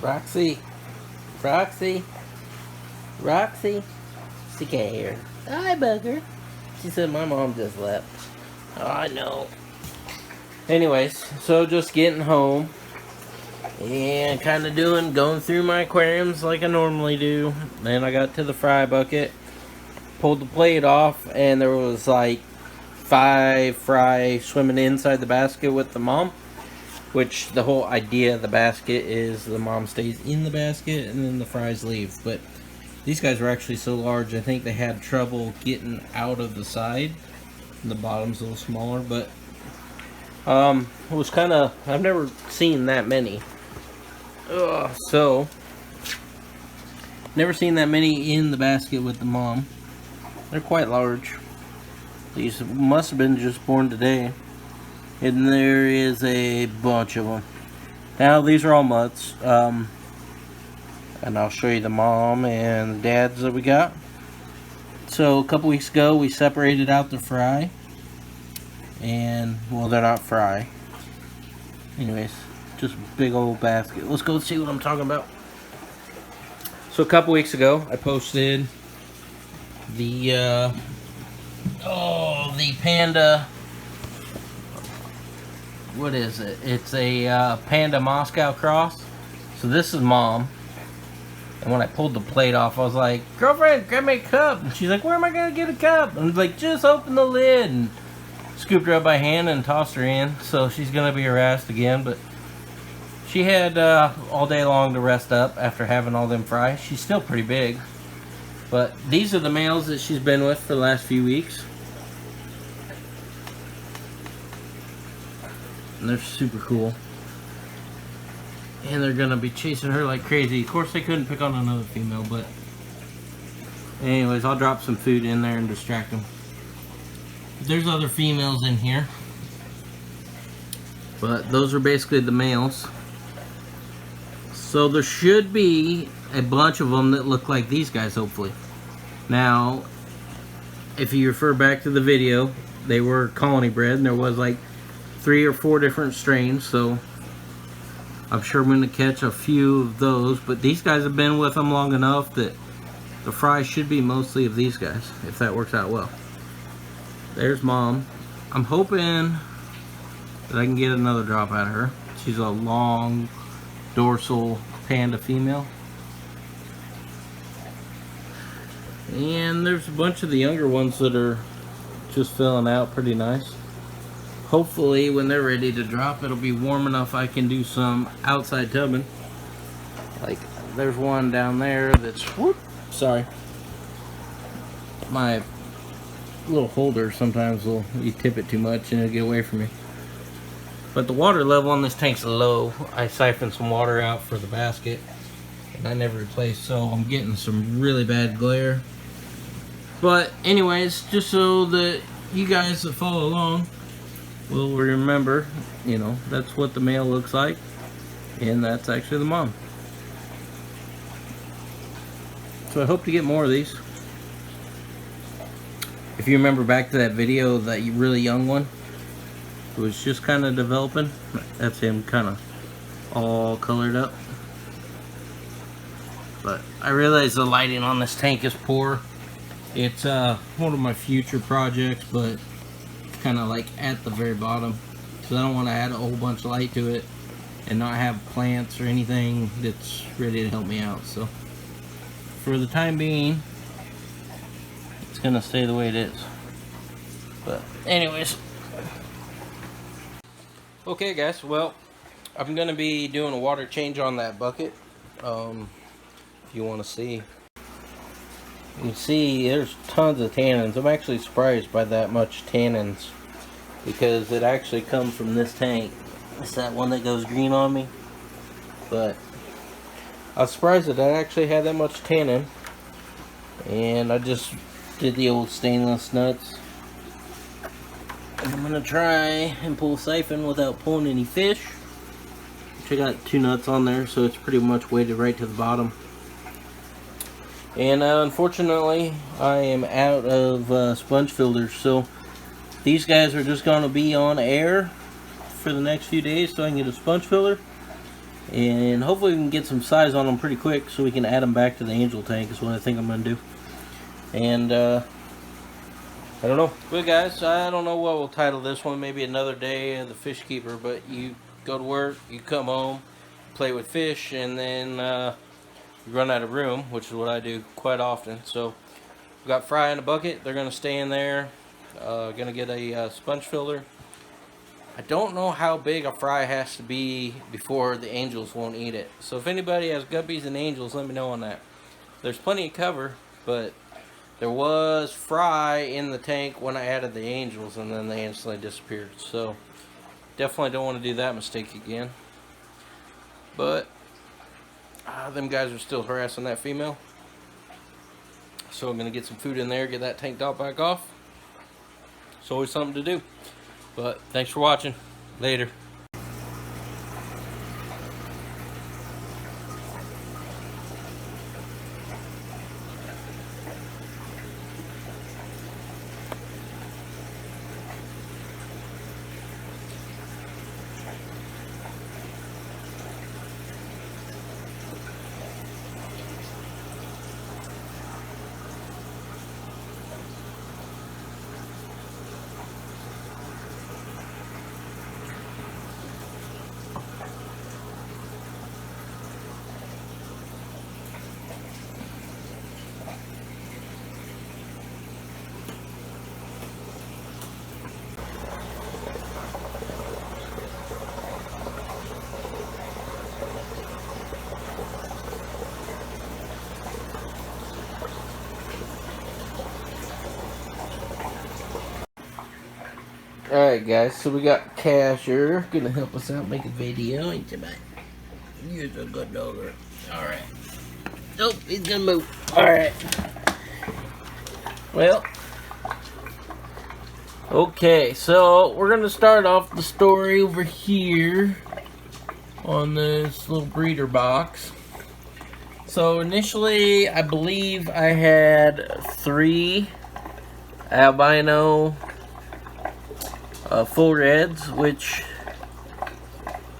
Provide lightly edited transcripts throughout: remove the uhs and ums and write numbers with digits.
Roxy. Roxy. Roxy. She can't hear. Hi, Bugger. She said my mom just left. Oh, I know. Anyways, so just getting home. And kind of going through my aquariums like I normally do. Then I got to the fry bucket. Pulled the plate off. And there was like 5 fry swimming inside the basket with the mom. Which the whole idea of the basket is the mom stays in the basket and then the fries leave. But these guys were actually so large, I think they had trouble getting out of the side. And the bottom's a little smaller, but it was kind of, I've never seen that many. So, never seen that many in the basket with the mom. They're quite large. These must have been just born today. And there is a bunch of them. Now these are all mutts. And I'll show you the mom and the dads that we got. So a couple weeks ago we separated out the fry. And, well, they're not fry. Anyways, just a big old basket. Let's go see what I'm talking about. So a couple weeks ago I posted the panda. What is it? It's a Panda Moscow cross. So this is mom. And when I pulled the plate off, I was like, girlfriend, grab me a cup. And she's like, where am I going to get a cup? And I was like, just open the lid. And scooped her up by hand and tossed her in. So she's going to be harassed again. But she had all day long to rest up after having all them fry. She's still pretty big. But these are the males that she's been with for the last few weeks. And they're super cool. And they're gonna be chasing her like crazy. Of course they couldn't pick on another female, but anyways, I'll drop some food in there and distract them. There's other females in here, but those are basically the males. So there should be a bunch of them that look like these guys, hopefully. Now, if you refer back to the video, they were colony bred, and there was like 3 or 4 different strains, so I'm sure I'm going to catch a few of those. But these guys have been with them long enough that the fry should be mostly of these guys, if that works out well. There's mom. I'm hoping that I can get another drop out of her. She's a long dorsal panda female. And there's a bunch of the younger ones that are just filling out pretty nice. Hopefully when they're ready to drop, it'll be warm enough I can do some outside tubbing. Like there's one down there that's, whoop, sorry. My little holder sometimes you tip it too much and it'll get away from me. But the water level on this tank's low. I siphoned some water out for the basket and I never replaced, so I'm getting some really bad glare. But anyways, just so that you guys that follow along will remember, you know, that's what the male looks like, and that's actually the mom. So I hope to get more of these. If you remember back to that video, that really young one who was just kind of developing, that's him kind of all colored up. But I realize the lighting on this tank is poor. It's one of my future projects, but kind of like at the very bottom, so I don't want to add a whole bunch of light to it and not have plants or anything that's ready to help me out. So for the time being, it's gonna stay the way it is. But anyways, okay guys, well, I'm gonna be doing a water change on that bucket. If you want to see, you can see there's tons of tannins. I'm actually surprised by that much tannins, because it actually comes from this tank. It's that one that goes green on me. But I was surprised that I actually had that much tannin. And I just did the old stainless nuts. And I'm gonna try and pull a siphon without pulling any fish. Which I got 2 nuts on there, so it's pretty much weighted right to the bottom. And unfortunately, I am out of sponge filters, so these guys are just going to be on air for the next few days so I can get a sponge filler. And hopefully we can get some size on them pretty quick so we can add them back to the angel tank is what I think I'm going to do. And I don't know. Well guys, I don't know what we'll title this one. Maybe Another Day of the Fish Keeper. But you go to work, you come home, play with fish, and then you run out of room, which is what I do quite often. So we've got fry in a bucket. They're going to stay in there. Going to get a sponge filter. I don't know how big a fry has to be before the angels won't eat it. So if anybody has guppies and angels, let me know on that. There's plenty of cover, but there was fry in the tank when I added the angels, and then they instantly disappeared. So definitely don't want to do that mistake again. But them guys are still harassing that female. So I'm going to get some food in there, get that tank top back off. It's always something to do. But thanks for watching. Later. Alright guys, so we got Casher gonna help us out make a video. Ain't you, mate? You're a good dogger. Alright. Oh, he's gonna move. Alright. Well. Okay, so we're gonna start off the story over here on this little breeder box. So initially, I believe I had 3 albino full reds, which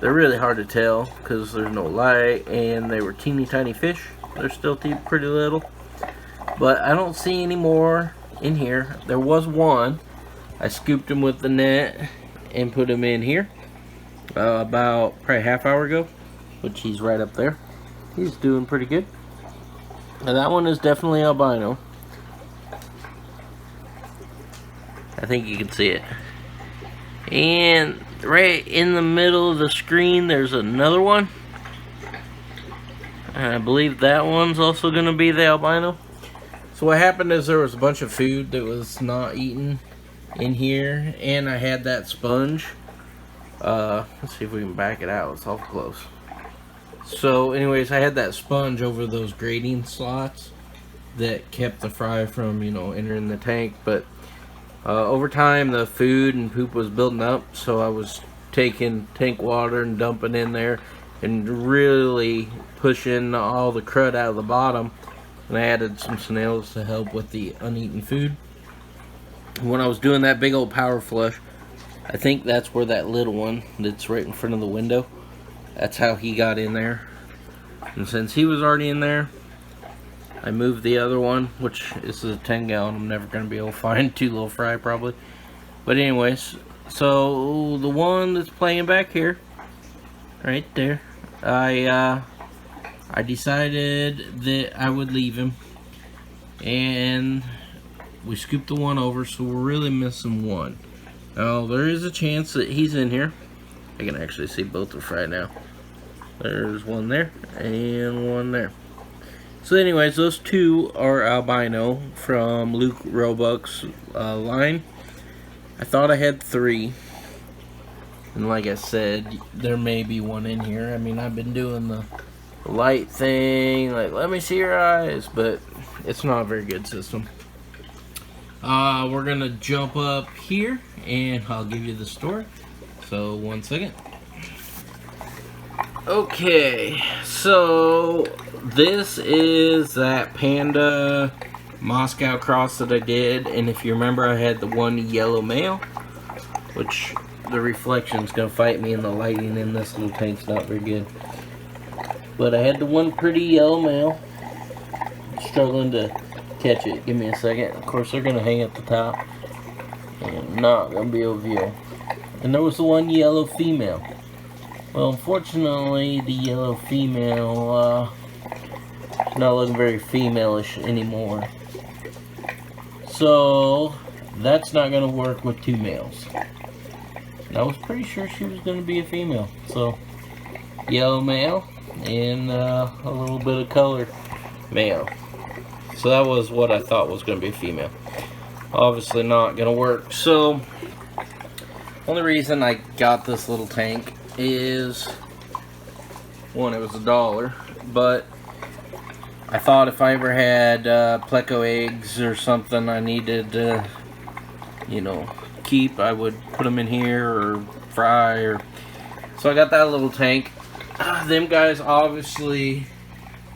they're really hard to tell because there's no light, and they were teeny tiny fish. They're still pretty little, but I don't see any more in here. There was one. I scooped him with the net and put him in here about probably half hour ago, which he's right up there. He's doing pretty good. Now that one is definitely albino. I think you can see it. And right in the middle of the screen there's another one. And I believe that one's also going to be the albino. So what happened is there was a bunch of food that was not eaten in here, and I had that sponge. Let's see if we can back it out. It's awful close. So anyways, I had that sponge over those grading slots that kept the fry from, you know, entering the tank. But over time the food and poop was building up, so I was taking tank water and dumping in there and really pushing all the crud out of the bottom, and I added some snails to help with the uneaten food. When I was doing that big old power flush, I think that's where that little one that's right in front of the window, that's how he got in there. And since he was already in there, I moved the other one, which is a 10 gallon. I'm never going to be able to find 2 little fry probably. But anyways, so the one that's playing back here, right there, I decided that I would leave him. And we scooped the one over, so we're really missing one. Now, there is a chance that he's in here. I can actually see both of them right now. There's one there, and one there. So anyways, those 2 are albino from Luke Roebuck's line. I thought I had 3. And like I said, there may be one in here. I mean, I've been doing the light thing, like, let me see your eyes, but it's not a very good system. We're going to jump up here, and I'll give you the story. So, 1 second. Okay, so this is that Panda Moscow cross that I did, and if you remember, I had the one yellow male, which the reflection's gonna fight me, and the lighting in this little tank's not very good. But I had the one pretty yellow male. Struggling to catch it. Give me a second. Of course, they're gonna hang at the top, and not gonna be able to view. And there was the one yellow female. Well, unfortunately, the yellow female is not looking very female-ish anymore. So that's not gonna work with two males. And I was pretty sure she was gonna be a female. So yellow male and a little bit of color male. So that was what I thought was going to be a female. Obviously not going to work. So, only reason I got this little tank is, one, it was $1, but I thought if I ever had pleco eggs or something I needed to, you know, keep, I would put them in here or fry. Or so I got that little tank. Them guys obviously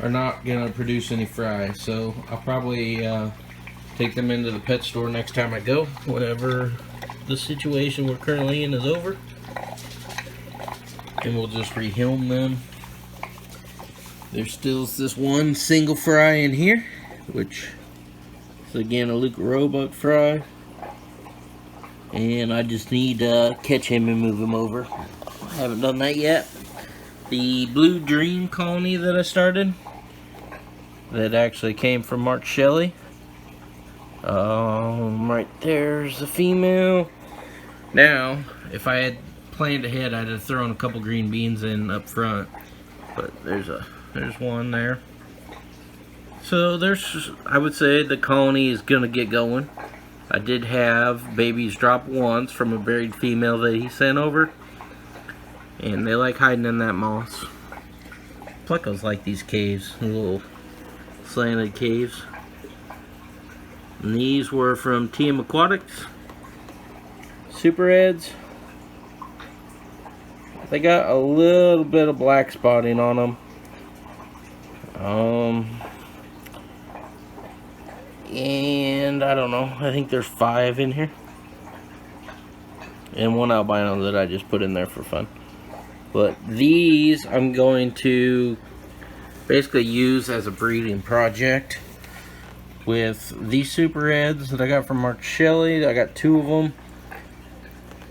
are not gonna produce any fry, so I'll probably take them into the pet store next time I go, whenever the situation we're currently in is over, and we'll just rehelm them. There's still this one single fry in here, which is again a Luke Roebuck fry, and I just need to catch him and move him over. I haven't done that yet. The Blue Dream colony that I started, that actually came from Mark Shelley. Right there's the female. Now, if I had planned ahead, I'd have thrown a couple green beans in up front. But there's one there. So I would say the colony is gonna get going. I did have babies drop once from a buried female that he sent over, and they like hiding in that moss. Plecos like these caves, little slanted caves. And these were from TM Aquatics. Super Reds. They got a little bit of black spotting on them. And I don't know, I think there's 5 in here. And one albino that I just put in there for fun. But these I'm going to basically use as a breeding project with these Super Reds that I got from Mark Shelley. I got 2 of them.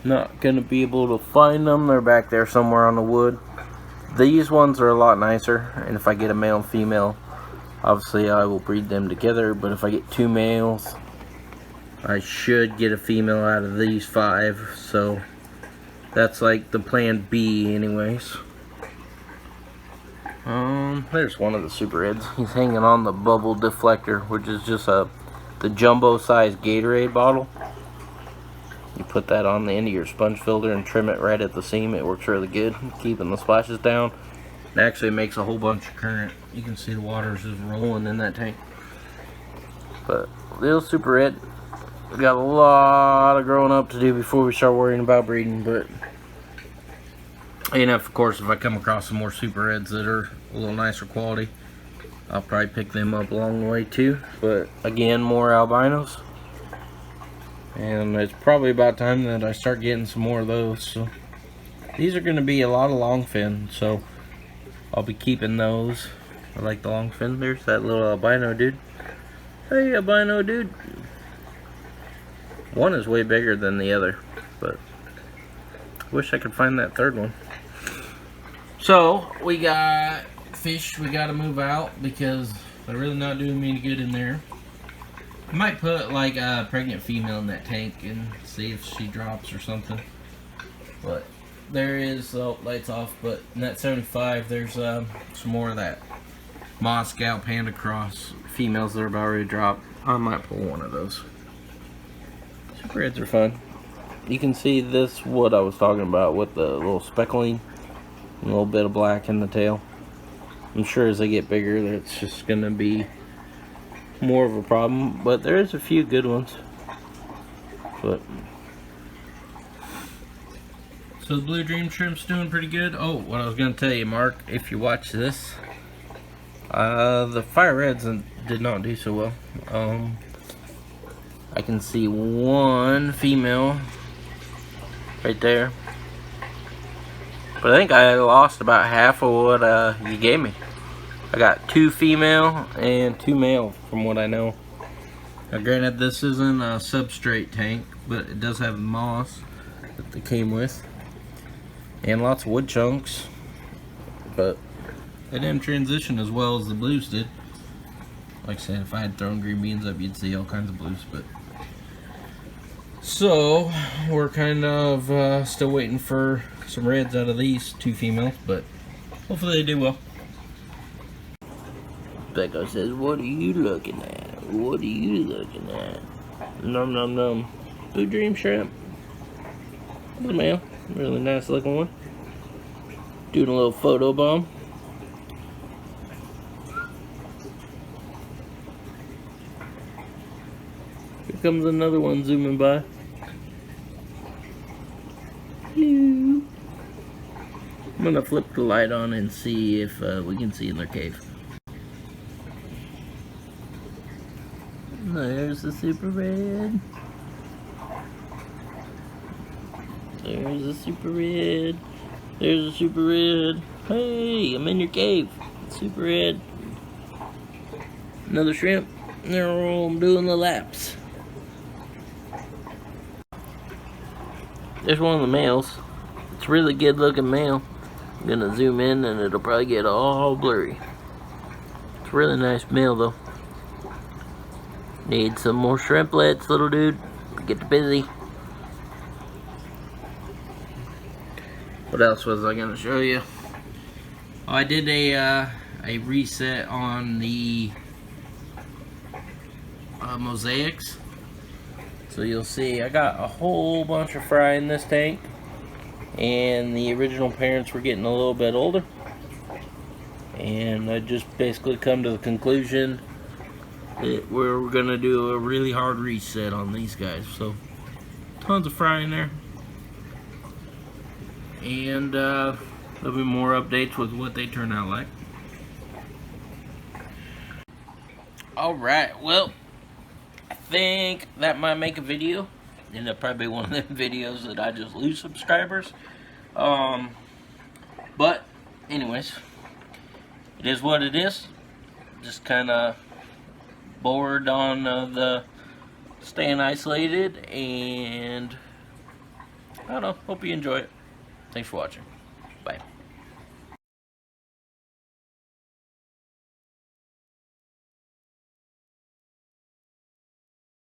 Not going to be able to find them. They're back there somewhere on the wood. These ones are a lot nicer, and if I get a male and female, obviously I will breed them together. But if I get 2 males, I should get a female out of these 5. So that's like the plan B anyways. There's one of the Super Reds. He's hanging on the bubble deflector, which is just the jumbo size Gatorade bottle. You put that on the end of your sponge filter and trim it right at the seam. It works really good, keeping the splashes down. It actually makes a whole bunch of current. You can see the water is just rolling in that tank. But little Super Red, we got a lot of growing up to do before we start worrying about breeding. But and of course, if I come across some more Super Reds that are a little nicer quality, I'll probably pick them up along the way too. But again, more albinos. And it's probably about time that I start getting some more of those. So these are going to be a lot of longfin, so I'll be keeping those. I like the longfin. There's that little albino dude. Hey, albino dude. One is way bigger than the other, but I wish I could find that third one. So we got fish we got to move out because they're really not doing me any good in there. I might put like a pregnant female in that tank and see if she drops or something. But there is, oh, lights off, but in that 75 there's some more of that Moscow Panda Cross females that are about ready to drop. I might pull one of those. Super Reds are fun. You can see this, what I was talking about with the little speckling, and a little bit of black in the tail. I'm sure as they get bigger it's just going to be more of a problem, but there is a few good ones. But so the Blue Dream shrimp's doing pretty good. Oh, what I was going to tell you, Mark, if you watch this, the Fire Reds did not do so well. I can see one female right there. But I think I lost about half of what you gave me. I got 2 female and 2 male from what I know. Now granted, this isn't a substrate tank, but it does have moss that they came with. And lots of wood chunks. But they didn't transition as well as the blues did. Like I said, if I had thrown green beans up, you'd see all kinds of blues. But so we're kind of still waiting for some reds out of these 2 females, but hopefully they do well. Becco says, "What are you looking at? What are you looking at?" Num num num. Blue Dream shrimp. The male, really nice looking one. Doing a little photo bomb. Here comes another one zooming by. Hello. I'm gonna flip the light on and see if we can see in their cave. There's the super red. There's the super red. There's the super red. Hey, I'm in your cave. Super red. Another shrimp. They're all doing the laps. There's one of the males. It's a really good looking male. I'm gonna zoom in and it'll probably get all blurry. It's a really nice male though. Need some more shrimplets, little dude. Get busy. What else was I gonna show you? Oh, I did a reset on the mosaics. So you'll see I got a whole bunch of fry in this tank, and the original parents were getting a little bit older, and I just basically come to the conclusion that we're gonna do a really hard reset on these guys. So tons of fry in there, and there'll be more updates with what they turn out like. Alright, well, I think that might make a video, and it'll probably be one of them videos that I just lose subscribers. But anyways, it is what it is. Just kind of bored on the staying isolated, and I don't know, hope you enjoy it. Thanks for watching. Bye.